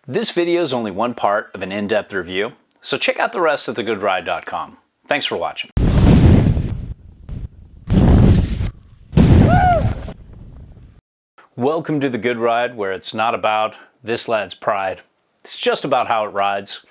This video is only one part of an in-depth review, so check out the rest at thegoodride.com. Thanks for watching. Welcome to The Good Ride, where it's not about this lad's pride. It's just about how it rides.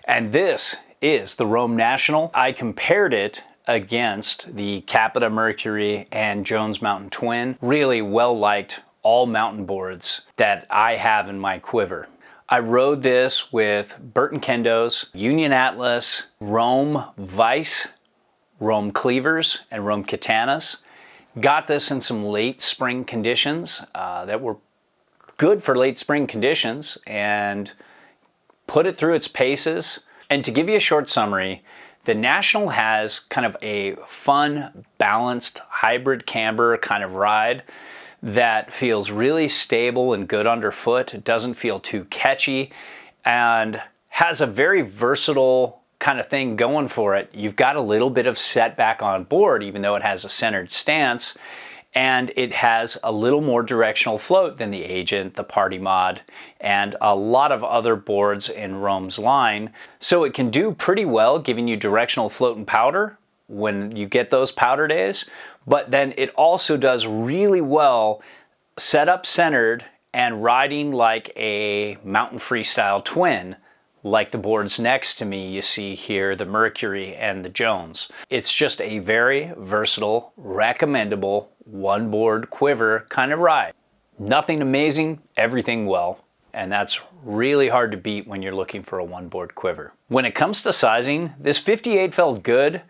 And this is the Rome National. I compared it against the Capita Mercury and Jones Mountain Twin. Really well-liked all mountain boards that I have in my quiver. I rode this with Burton Kendo's, Union Atlas, Rome Vice, Rome Cleavers, and Rome Katanas. Got this in some late spring conditions that were good for late spring conditions, and put it through its paces. And to give you a short summary, the National has kind of a fun, balanced, hybrid camber kind of ride that feels really stable and good underfoot. It doesn't feel too catchy and has a very versatile kind of thing going for it. You've got a little bit of setback on board, even though it has a centered stance, and it has a little more directional float than the Agent, the Party Mod, and a lot of other boards in Rome's line. So it can do pretty well giving you directional float and powder when you get those powder days, but then it also does really well set up centered and riding like a mountain freestyle twin, like the boards next to me you see here, the Mercury and the Jones. It's just a very versatile, recommendable one board quiver kind of ride. Nothing amazing, everything well, and that's really hard to beat when you're looking for a one board quiver. When it comes to sizing, this 58 felt good,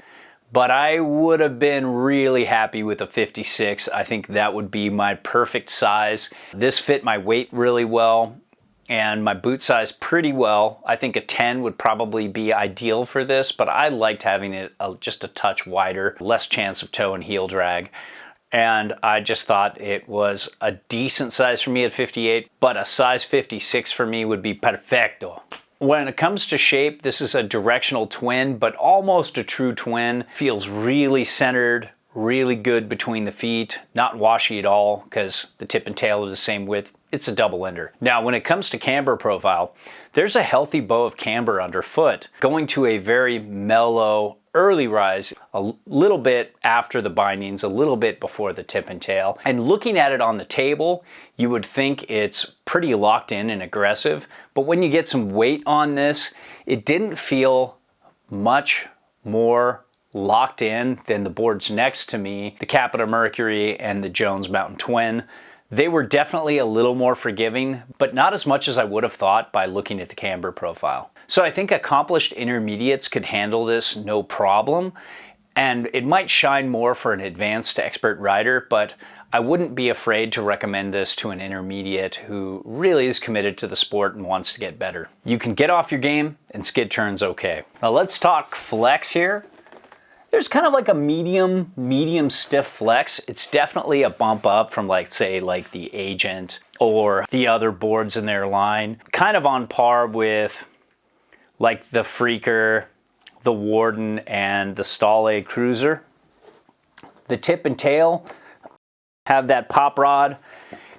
but I would have been really happy with a 56. I think that would be my perfect size. This fit my weight really well and my boot size pretty well. I think a 10 would probably be ideal for this, but I liked having it just a touch wider, less chance of toe and heel drag. And I just thought it was a decent size for me at 58, but a size 56 for me would be perfecto. When it comes to shape, this is a directional twin, but almost a true twin. Feels really centered, really good between the feet, not washy at all because the tip and tail are the same width. It's a double ender. Now, when it comes to camber profile, there's a healthy bow of camber underfoot, going to a very mellow early rise, a little bit after the bindings, a little bit before the tip and tail. And looking at it on the table, you would think it's pretty locked in and aggressive, but when you get some weight on this, it didn't feel much more locked in than the boards next to me, the Capita Mercury and the Jones Mountain Twin. They were definitely a little more forgiving, but not as much as I would have thought by looking at the camber profile. So I think accomplished intermediates could handle this no problem, and it might shine more for an advanced to expert rider, but I wouldn't be afraid to recommend this to an intermediate who really is committed to the sport and wants to get better. You can get off your game and skid turns okay. Now let's talk flex here. There's kind of like a medium stiff flex. It's definitely a bump up from say the Agent or the other boards in their line. Kind of on par with like the Freaker, the Warden, and the Stale Cruiser. The tip and tail have that pop rod,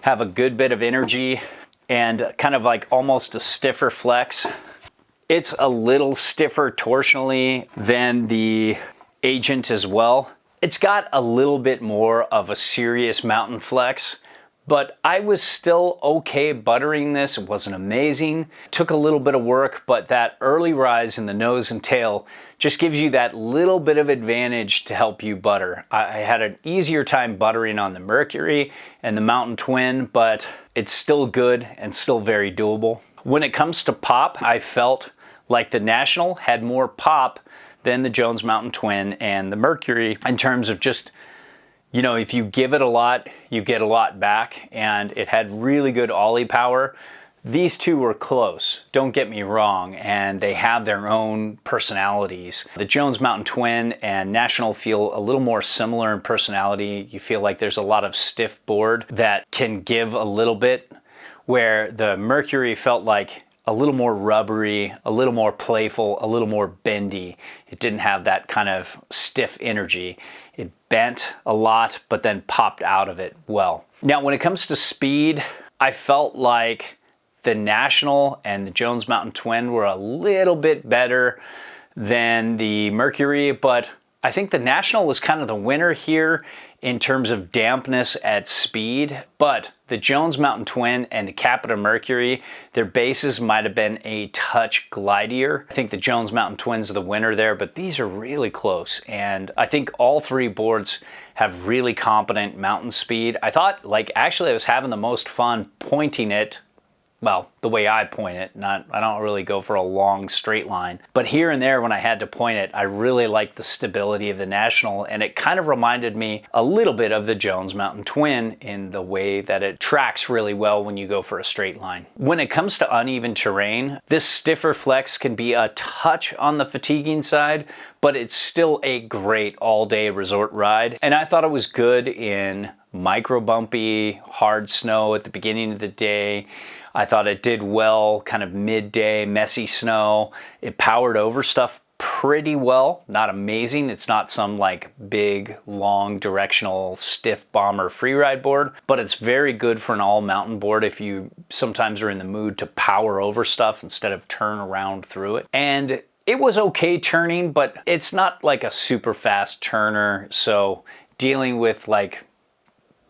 have a good bit of energy, and kind of like almost a stiffer flex. It's a little stiffer torsionally than the Agent as well. It's got a little bit more of a serious mountain flex, but I was still okay buttering this. It wasn't amazing. Took a little bit of work, but that early rise in the nose and tail just gives you that little bit of advantage to help you butter. I had an easier time buttering on the Mercury and the Mountain Twin, but it's still good and still very doable. When it comes to pop, I felt like the National had more pop than the Jones Mountain Twin and the Mercury in terms of just, you know, if you give it a lot, you get a lot back, and it had really good ollie power. These two were close, don't get me wrong, and they have their own personalities. The Jones Mountain Twin and National feel a little more similar in personality. You feel like there's a lot of stiff board that can give a little bit, where the Mercury felt like a little more rubbery, a little more playful, a little more bendy. It didn't have that kind of stiff energy. It bent a lot, but then popped out of it well. Now, when it comes to speed, I felt like the National and the Jones Mountain Twin were a little bit better than the Mercury, but I think the National was kind of the winner here in terms of dampness at speed, but the Jones Mountain Twin and the Capita Mercury, their bases might have been a touch glidier. I think the Jones Mountain Twin's the winner there, but these are really close, and I think all three boards have really competent mountain speed. I thought, like, actually I was having the most fun pointing it. Well, the way I point it, I don't really go for a long straight line. But here and there when I had to point it, I really liked the stability of the National, and it kind of reminded me a little bit of the Jones Mountain Twin in the way that it tracks really well when you go for a straight line. When it comes to uneven terrain, this stiffer flex can be a touch on the fatiguing side, but it's still a great all-day resort ride. And I thought it was good in micro bumpy, hard snow at the beginning of the day. I thought it did well, kind of midday, messy snow. It powered over stuff pretty well, not amazing. It's not some like big, long, directional, stiff bomber freeride board, but it's very good for an all mountain board if you sometimes are in the mood to power over stuff instead of turn around through it. And it was okay turning, but it's not like a super fast turner. So dealing with like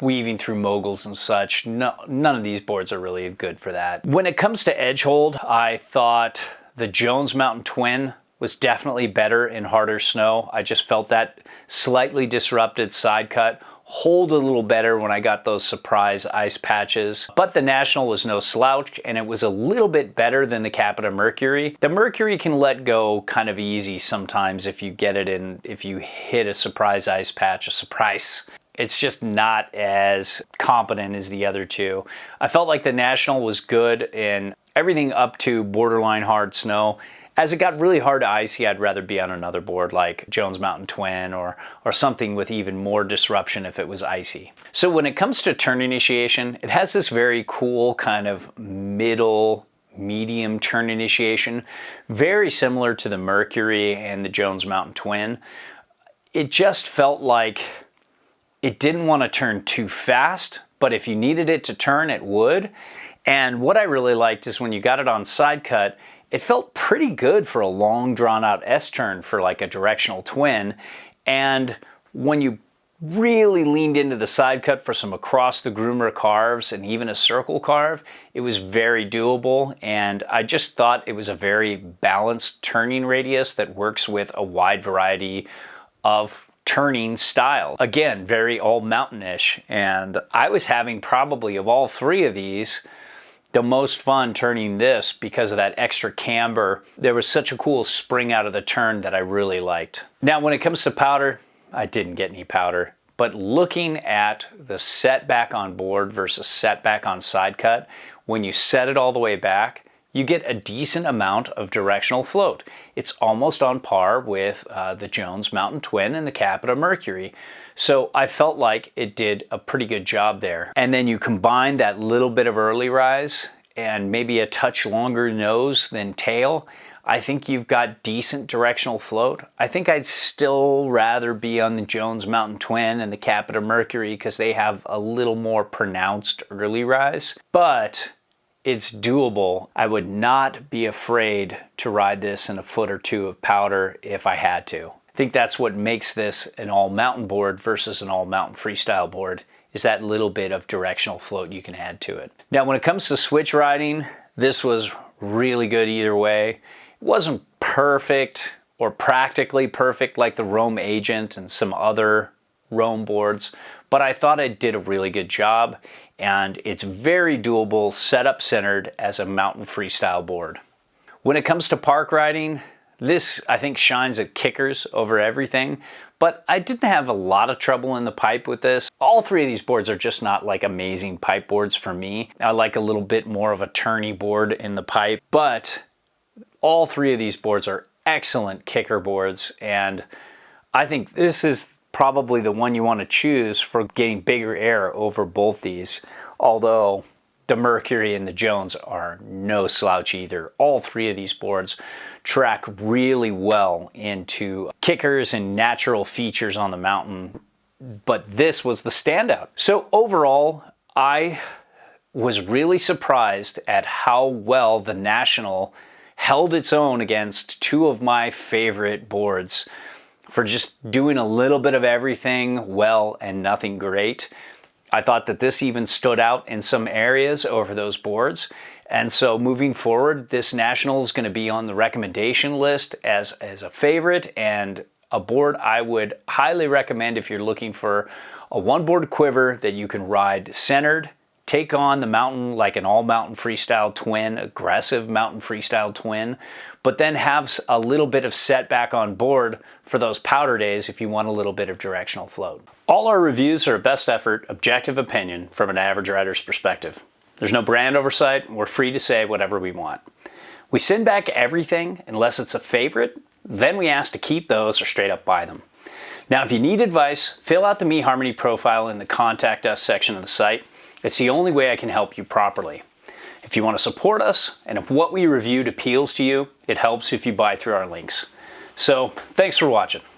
weaving through moguls and such, none of these boards are really good for that. When it comes to edge hold, I thought the Jones Mountain Twin was definitely better in harder snow. I just felt that slightly disrupted side cut hold a little better when I got those surprise ice patches. But the National was no slouch, and it was a little bit better than the Capita Mercury. The Mercury can let go kind of easy sometimes if you get it in, if you hit a surprise ice patch, a surprise. It's just not as competent as the other two. I felt like the National was good in everything up to borderline hard snow. As it got really hard to icy, I'd rather be on another board like Jones Mountain Twin or something with even more disruption if it was icy. So when it comes to turn initiation, it has this very cool kind of medium turn initiation, very similar to the Mercury and the Jones Mountain Twin. It just felt like it didn't want to turn too fast, but if you needed it to turn, it would. And what I really liked is when you got it on side cut, it felt pretty good for a long drawn out S-turn for like a directional twin. And when you really leaned into the side cut for some across the groomer carves and even a circle carve, it was very doable. And I just thought it was a very balanced turning radius that works with a wide variety of turning style. Again, very all mountainish. And I was having probably of all three of these, the most fun turning this because of that extra camber. There was such a cool spring out of the turn that I really liked. Now, when it comes to powder, I didn't get any powder, but looking at the setback on board versus setback on side cut, when you set it all the way back, you get a decent amount of directional float. It's almost on par with the Jones Mountain Twin and the Capita Mercury. So I felt like it did a pretty good job there. And then you combine that little bit of early rise and maybe a touch longer nose than tail, I think you've got decent directional float. I think I'd still rather be on the Jones Mountain Twin and the Capita Mercury because they have a little more pronounced early rise, but it's doable. I would not be afraid to ride this in a foot or two of powder if I had to. I think that's what makes this an all mountain board versus an all mountain freestyle board, is that little bit of directional float you can add to it. Now, when it comes to switch riding, this was really good either way. It wasn't perfect or practically perfect like the Roam Agent and some other Roam boards, but I thought it did a really good job, and it's very doable, setup centered as a mountain freestyle board. When it comes to park riding, this I think shines at kickers over everything, but I didn't have a lot of trouble in the pipe with this. All three of these boards are just not like amazing pipe boards for me. I like a little bit more of a turny board in the pipe, but all three of these boards are excellent kicker boards, and I think this is probably the one you want to choose for getting bigger air over both these, although the Mercury and the Jones are no slouch either. All three of these boards track really well into kickers and natural features on the mountain, but this was the standout. So overall, I was really surprised at how well the National held its own against two of my favorite boards for just doing a little bit of everything well and nothing great. I thought that this even stood out in some areas over those boards. And so moving forward, this National is going to be on the recommendation list as a favorite and a board I would highly recommend if you're looking for a one-board quiver that you can ride centered, take on the mountain like an all-mountain freestyle twin, aggressive mountain freestyle twin, but then have a little bit of setback on board for those powder days if you want a little bit of directional float. All our reviews are a best effort, objective opinion from an average rider's perspective. There's no brand oversight, and we're free to say whatever we want. We send back everything unless it's a favorite, then we ask to keep those or straight up buy them. Now, if you need advice, fill out the eHarmony profile in the Contact Us section of the site. It's the only way I can help you properly. If you want to support us, and if what we reviewed appeals to you, it helps if you buy through our links. So, thanks for watching.